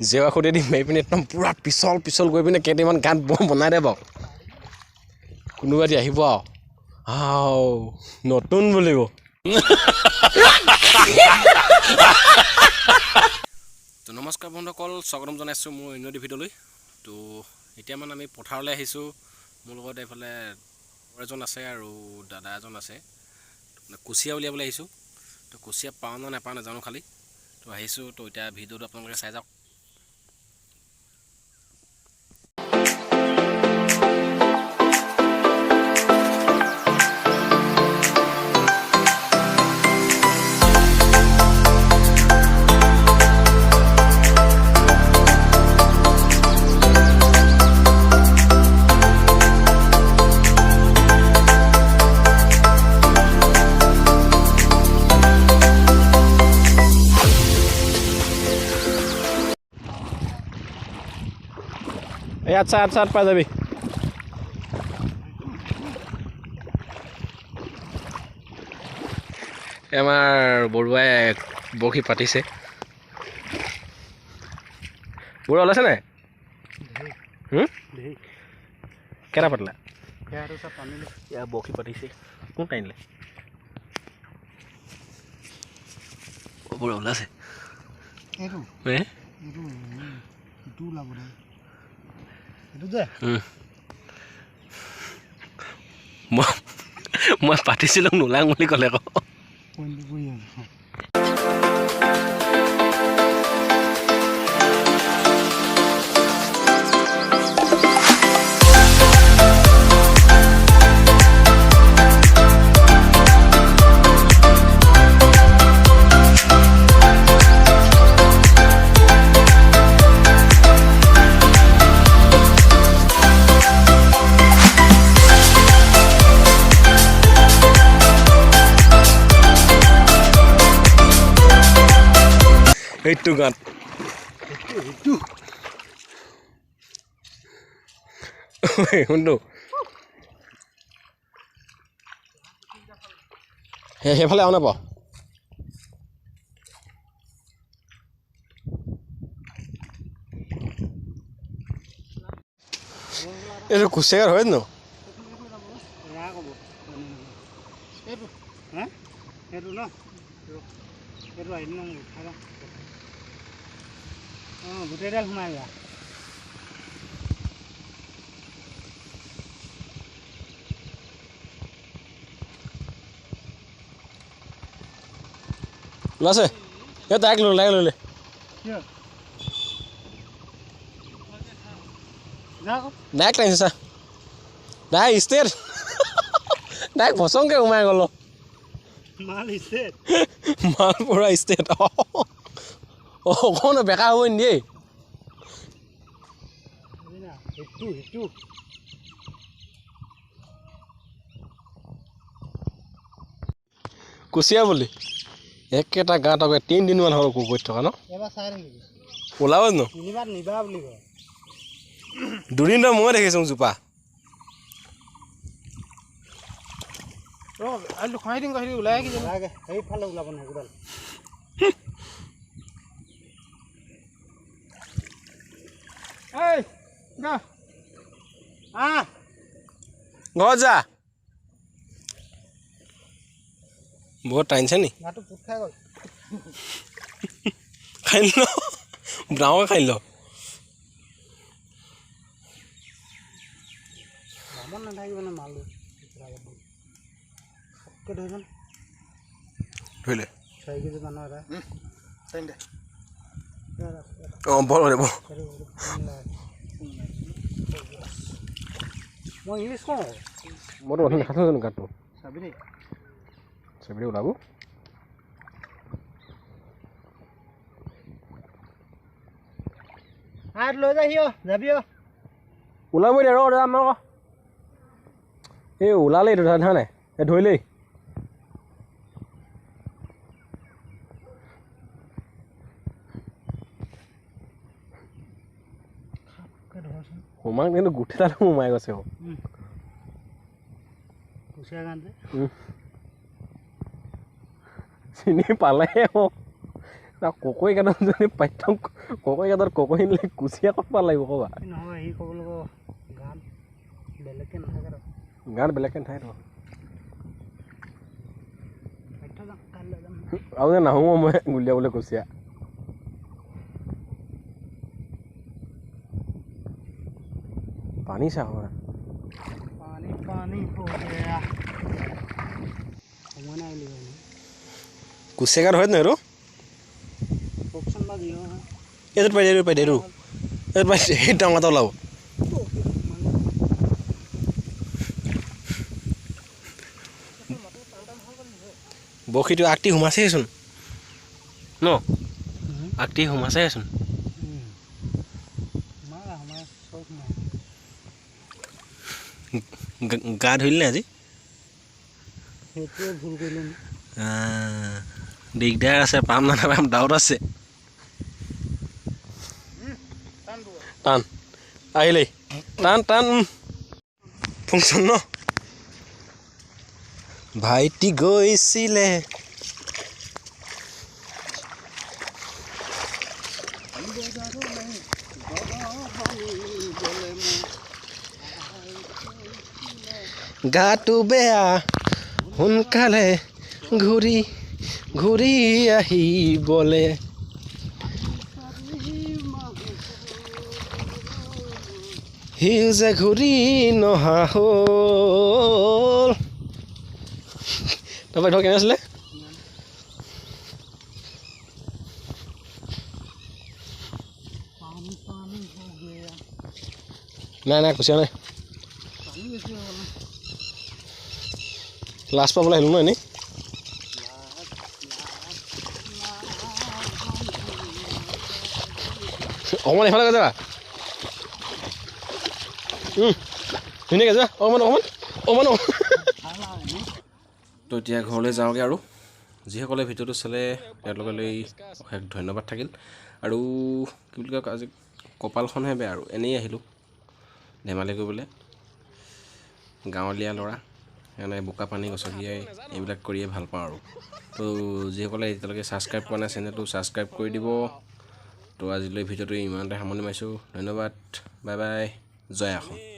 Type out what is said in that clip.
জেৱা খুঁটি দি মাৰি পিনে একদম পূৰা পিছল কৰি পিনে কেইটামান গাঁত বনাই দে বাৰু কোনোবা দি আহিব আৰু নতুন বুলিব তো নমস্কাৰ বন্ধুসকল স্বাগতম জনাইছোঁ মোৰ অন্য ভিডিঅ'লৈ তো এতিয়া মানে আমি পথাৰলৈ আহিছোঁ মোৰ লগত এইফালে এজন আছে আৰু দাদা এজন আছে কুচিয়া উলিয়াবলৈ আহিছোঁ তো কুচিয়া পাওঁ নে নাপাওঁ নাজানো খালি তো আহিছোঁ তো এতিয়া ভিডিঅ'টো আপোনালোকে চাই যাওক এই আচ্ছা পাই যাবি আমাৰ বৰুৱাই বৰশী পাতিছে বৰুৱা ওলাইছে নাই কেইটা পাতিলা ইয়াৰ বৰশী পাতিছে কোন টানিলে বৰুৱা ওলাইছে মই পাতিছিলোঁ নোলাং বুলি ক'লে আকৌ এইটো গান শুনটো সেইফালে আও নাপাওঁ এইটো কুচিয়াৰ হয় ন গোটেইডাল সোমাই যা ওলাইছে এই তাইক ললে ডাইৰেক্ট টানিছে চা ডাইৰেক্ট ষ্টেট ডাইৰেক্ট ভচংকে সোমাই গ'ল মাল পুৰা ষ্টেট অকণো বেকা হ'ব নিদিয়ে কুচিয়া বুলি একেটা গাঁত আকৌ 3 দিনমান হ'ল কৰি থকা ন ওলাব ন দুদিন তই মই দেখিছোঁ জোপা ওলাই সেইফালে ওলাব নহয় ঘৰত যা বহুত টানিছে নি খাই ল ডাঙৰ খাই ল ধৰিলে অঁ বৰ হ'ব মই ইংলিছ কওঁ মইতো অথনি দেখাইছোঁ জানো গাঁতটো চাবি ওলাব লৈ যাহি যাবি ওলাব এতিয়া ৰ আমাৰ আকৌ এই ওলালেই এইটো দেখা নাই এই ধৰিলেই সোমাং কিন্তু গুঠি তালে সোমাই গৈছে চিনি পালে ককৈ গাঁতত যদি পাঠ্যম ককৈ গাঁতত ককৈ নিলে কুচিয়া ক'ত পাব লাগিব ক'বা নহয় সি ক'ব লাগিব গান বেলেগকৈ নাথাকে ৰ গাঁত বেলেগকৈ নাথাকেতো পাঠ্য যাম কাইলৈ যাম আৰু যে নাহোঁ মই গুলিয়াবলৈ কুচিয়া পানী চাওঁ পানী পানী हो गया সময় নাই বুলি কুচিয়া গাঁত হয় নাই আৰু কওকচোন বা দিওঁ এইটোত পাই দে পাই দে এইটোত পাই সেই ডাঙৰ এটা ওলাব বৰশীটো আগটি সোমাইছেচোন ন আগটি সোমাইছেচোন গা ধৰিলি নে আজি সেইটোৱে ভুল কৰিলোঁ দিগদাৰ আছে পাম না নাপাম ডাউট আছে টান আহিলেই টান টান ফুংচন ন ভাইটি গৈছিলে গাটো বেয়া সোনকালে ঘূৰি ঘূৰি আহিবলে সিও যে ঘূৰি নহা হ'ল তাৰপৰা ধৰ কেনে আছিলে নাই নাই কুচিয়া নাই লাষ্ট পাবলৈ আহিলোঁ ন এনেই অকণমান এইফালে যাবা ধুনীয়াকৈ যা অকণমান অকণমান অকণমান তো এতিয়া ঘৰলৈ যাওঁগৈ আৰু যিসকলে ভিডিঅ'টো চালে তেওঁলোকলৈ অশেষ ধন্যবাদ থাকিল আৰু কি বুলি কয় আজি কপালখনহে বেয়া আৰু এনেই আহিলোঁ ধেমালি কৰিবলৈ গাঁৱলীয়া ল'ৰা সেইকাৰণে বোকা পানী গছকিয়াই এইবিলাক কৰিয়ে ভাল পাওঁ আৰু তো যিসকলে এতিয়ালৈকে ছাবস্ক্ৰাইব কৰা নাই চেনেলটো ছাবস্ক্ৰাইব কৰি দিব তো আজিলৈ ভিডিঅ'টো ইমানতে সামৰণি মাৰিছোঁ ধন্যবাদ বাই বাই জয় আসন